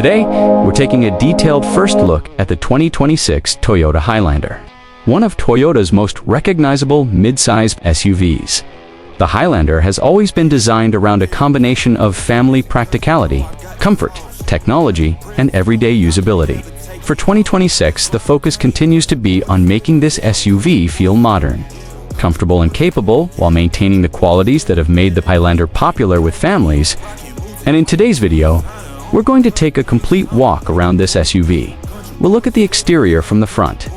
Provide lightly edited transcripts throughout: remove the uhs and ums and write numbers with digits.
Today, we're taking a detailed first look at the 2026 Toyota Highlander, one of Toyota's most recognizable mid-size SUVs. The Highlander has always been designed around a combination of family practicality, comfort, technology, and everyday usability. For 2026, the focus continues to be on making this SUV feel modern, comfortable and capable while maintaining the qualities that have made the Highlander popular with families. And in today's video, we're going to take a complete walk around this SUV. We'll look at the exterior from the front,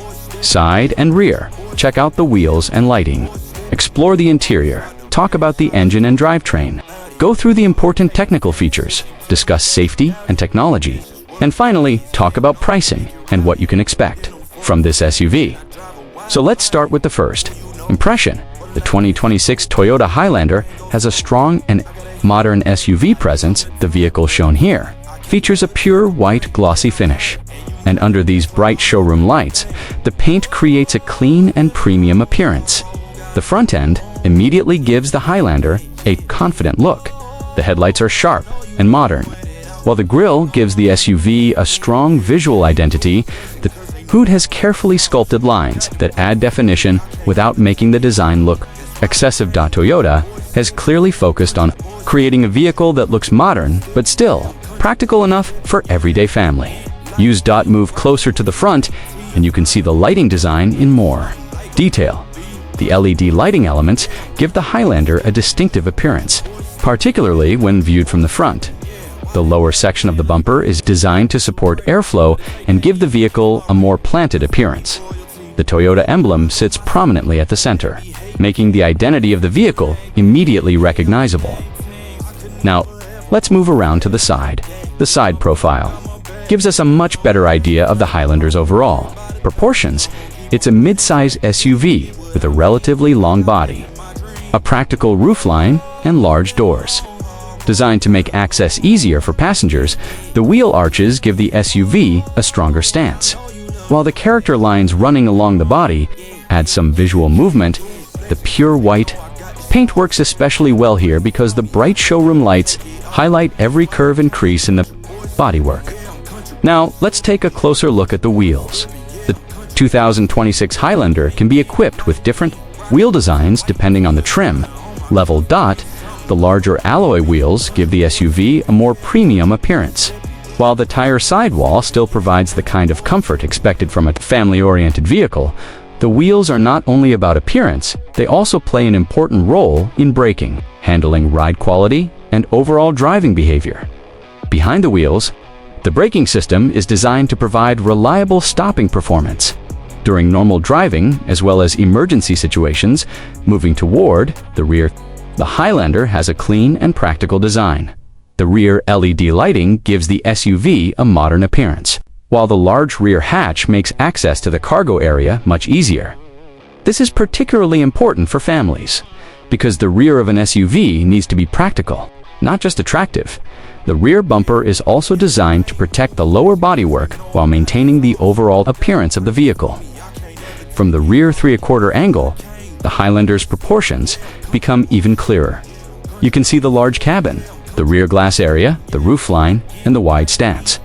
side and rear, check out the wheels and lighting, explore the interior, talk about the engine and drivetrain, go through the important technical features, discuss safety and technology, and finally, talk about pricing and what you can expect from this SUV. So let's start with the first impression. The 2026 Toyota Highlander has a strong and modern SUV presence. The vehicle shown here features a pure white glossy finish, and under these bright showroom lights, the paint creates a clean and premium appearance. The front end immediately gives the Highlander a confident look. The headlights are sharp and modern, while the grille gives the SUV a strong visual identity. The hood has carefully sculpted lines that add definition without making the design look excessive. Toyota has clearly focused on creating a vehicle that looks modern but still practical enough for everyday family. Move closer to the front and you can see the lighting design in more detail. The LED lighting elements give the Highlander a distinctive appearance, particularly when viewed from the front. The lower section of the bumper is designed to support airflow and give the vehicle a more planted appearance. The Toyota emblem sits prominently at the center, making the identity of the vehicle immediately recognizable. Now, let's move around to the side. The side profile gives us a much better idea of the Highlander's overall proportions. It's a mid-size SUV with a relatively long body, a practical roofline, and large doors. Designed to make access easier for passengers, the wheel arches give the SUV a stronger stance, while the character lines running along the body add some visual movement. The pure white paint works especially well here because the bright showroom lights highlight every curve and crease in the bodywork. Now, let's take a closer look at the wheels. The 2026 Highlander can be equipped with different wheel designs depending on the trim level. The larger alloy wheels give the SUV a more premium appearance, while the tire sidewall still provides the kind of comfort expected from a family-oriented vehicle. The wheels are not only about appearance, they also play an important role in braking, handling ride quality, and overall driving behavior. Behind the wheels, the braking system is designed to provide reliable stopping performance during normal driving as well as emergency situations. Moving toward the rear, the Highlander has a clean and practical design. The rear LED lighting gives the SUV a modern appearance, while the large rear hatch makes access to the cargo area much easier. This is particularly important for families, because the rear of an SUV needs to be practical, not just attractive. The rear bumper is also designed to protect the lower bodywork while maintaining the overall appearance of the vehicle. From the rear 3/4 angle, the Highlander's proportions become even clearer. You can see the large cabin, the rear glass area, the roofline, and the wide stance.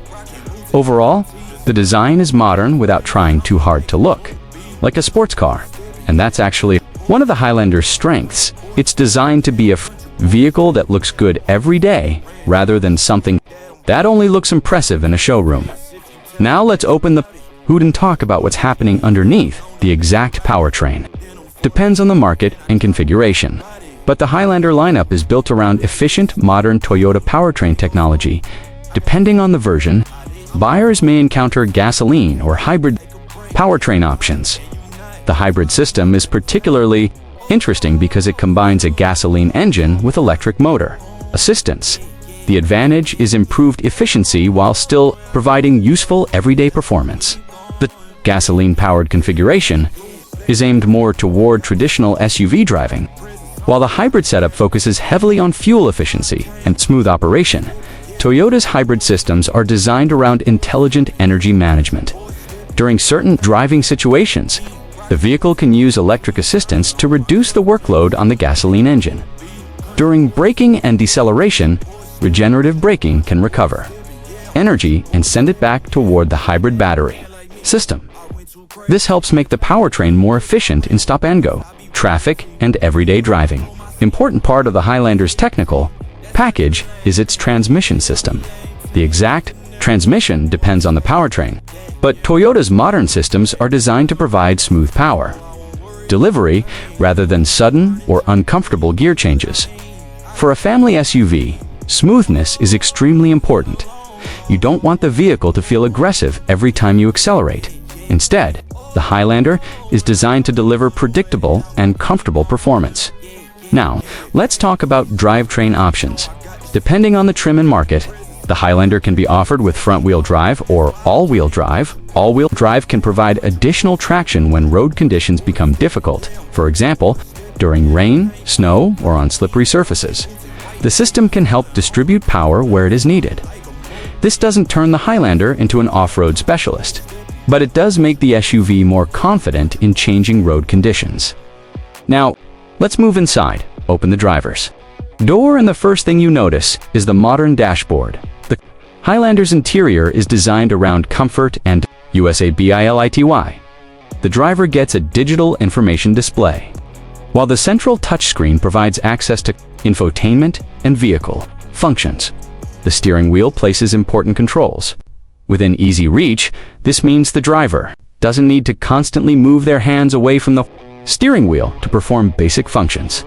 Overall, the design is modern without trying too hard to look like a sports car, and that's actually one of the Highlander's strengths. It's designed to be a vehicle that looks good every day rather than something that only looks impressive in a showroom. Now let's open the hood and talk about what's happening underneath. The exact powertrain depends on the market and configuration, but the Highlander lineup is built around efficient, modern Toyota powertrain technology. Depending on the version, buyers may encounter gasoline or hybrid powertrain options. The hybrid system is particularly interesting because it combines a gasoline engine with electric motor assistance. The advantage is improved efficiency while still providing useful everyday performance. The gasoline-powered configuration is aimed more toward traditional SUV driving, while the hybrid setup focuses heavily on fuel efficiency and smooth operation. Toyota's hybrid systems are designed around intelligent energy management. During certain driving situations, the vehicle can use electric assistance to reduce the workload on the gasoline engine. During braking and deceleration, regenerative braking can recover energy and send it back toward the hybrid battery system. This helps make the powertrain more efficient in stop-and-go, traffic, and everyday driving. Important part of the Highlander's technical package is its transmission system. The exact transmission depends on the powertrain, but Toyota's modern systems are designed to provide smooth power delivery rather than sudden or uncomfortable gear changes. For a family SUV, smoothness is extremely important. You don't want the vehicle to feel aggressive every time you accelerate. Instead, the Highlander is designed to deliver predictable and comfortable performance. Now, let's talk about drivetrain options. Depending on the trim and market, the Highlander can be offered with front-wheel drive or all-wheel drive. All-wheel drive can provide additional traction when road conditions become difficult, for example, during rain, snow, or on slippery surfaces. The system can help distribute power where it is needed. This doesn't turn the Highlander into an off-road specialist, but it does make the SUV more confident in changing road conditions. Now, let's move inside. Open the driver's door, and the first thing you notice is the modern dashboard. The Highlander's interior is designed around comfort and usability. The driver gets a digital information display, while the central touchscreen provides access to infotainment and vehicle functions. The steering wheel places important controls within easy reach. This means the driver doesn't need to constantly move their hands away from the steering wheel to perform basic functions.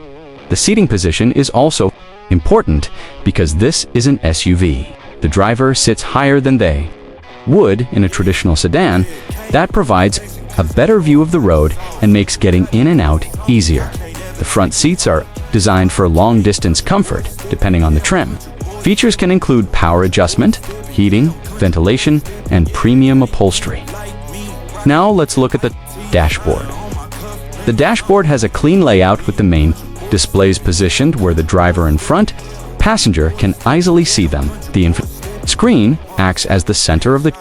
The seating position is also important because this is an SUV. The driver sits higher than they would in a traditional sedan. That provides a better view of the road and makes getting in and out easier. The front seats are designed for long-distance comfort, depending on the trim. Features can include power adjustment, heating, ventilation, and premium upholstery. Now let's look at the dashboard. The dashboard has a clean layout with the main displays positioned where the driver and front passenger can easily see them. The screen acts as the center of the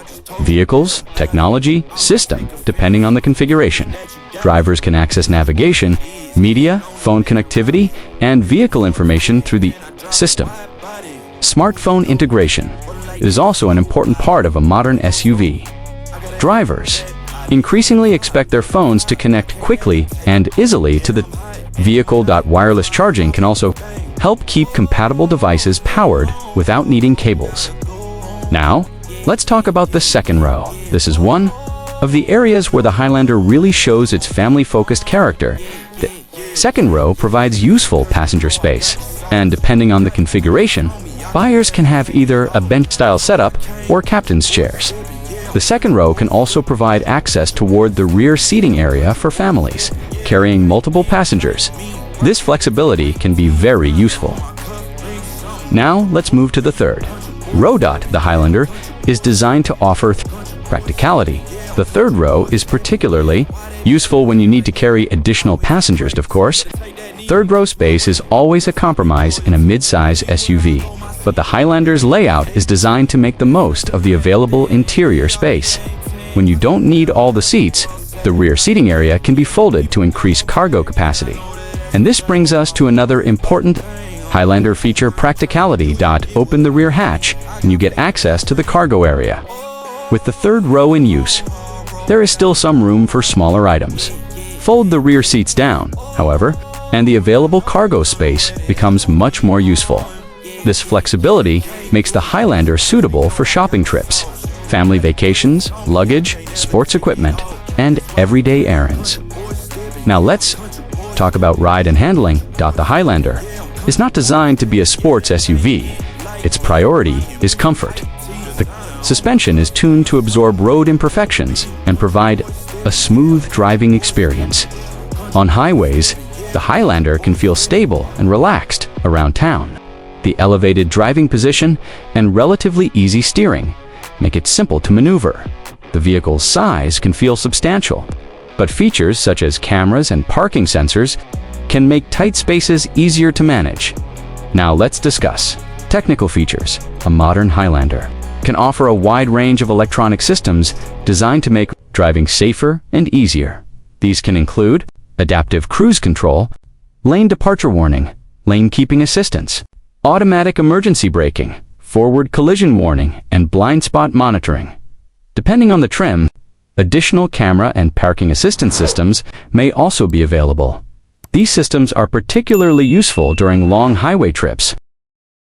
vehicle's technology system, depending on the configuration. Drivers can access navigation, media, phone connectivity, and vehicle information through the system. Smartphone integration is also an important part of a modern SUV. Drivers increasingly expect their phones to connect quickly and easily to the vehicle. Wireless charging can also help keep compatible devices powered without needing cables. Now, let's talk about the second row. This is one of the areas where the Highlander really shows its family-focused character. The second row provides useful passenger space, and depending on the configuration, buyers can have either a bench-style setup or captain's chairs. The second row can also provide access toward the rear seating area for families carrying multiple passengers. This flexibility can be very useful. Now, let's move to the third row. The Highlander is designed to offer practicality. The third row is particularly useful when you need to carry additional passengers, of course. Third row space is always a compromise in a mid-size SUV, but the Highlander's layout is designed to make the most of the available interior space. When you don't need all the seats, the rear seating area can be folded to increase cargo capacity. And this brings us to another important Highlander feature, practicality. Open the rear hatch and you get access to the cargo area. With the third row in use, there is still some room for smaller items. Fold the rear seats down, however, and the available cargo space becomes much more useful. This flexibility makes the Highlander suitable for shopping trips, family vacations, luggage, sports equipment, and everyday errands. Now let's talk about ride and handling. The Highlander is not designed to be a sports SUV. Its priority is comfort. The suspension is tuned to absorb road imperfections and provide a smooth driving experience. On highways, the Highlander can feel stable and relaxed around town. The elevated driving position and relatively easy steering make it simple to maneuver. The vehicle's size can feel substantial, but features such as cameras and parking sensors can make tight spaces easier to manage. Now let's discuss technical features. A modern Highlander can offer a wide range of electronic systems designed to make driving safer and easier. These can include adaptive cruise control, lane departure warning, lane keeping assistance, automatic emergency braking, forward collision warning, and blind spot monitoring. Depending on the trim, additional camera and parking assistance systems may also be available. These systems are particularly useful during long highway trips,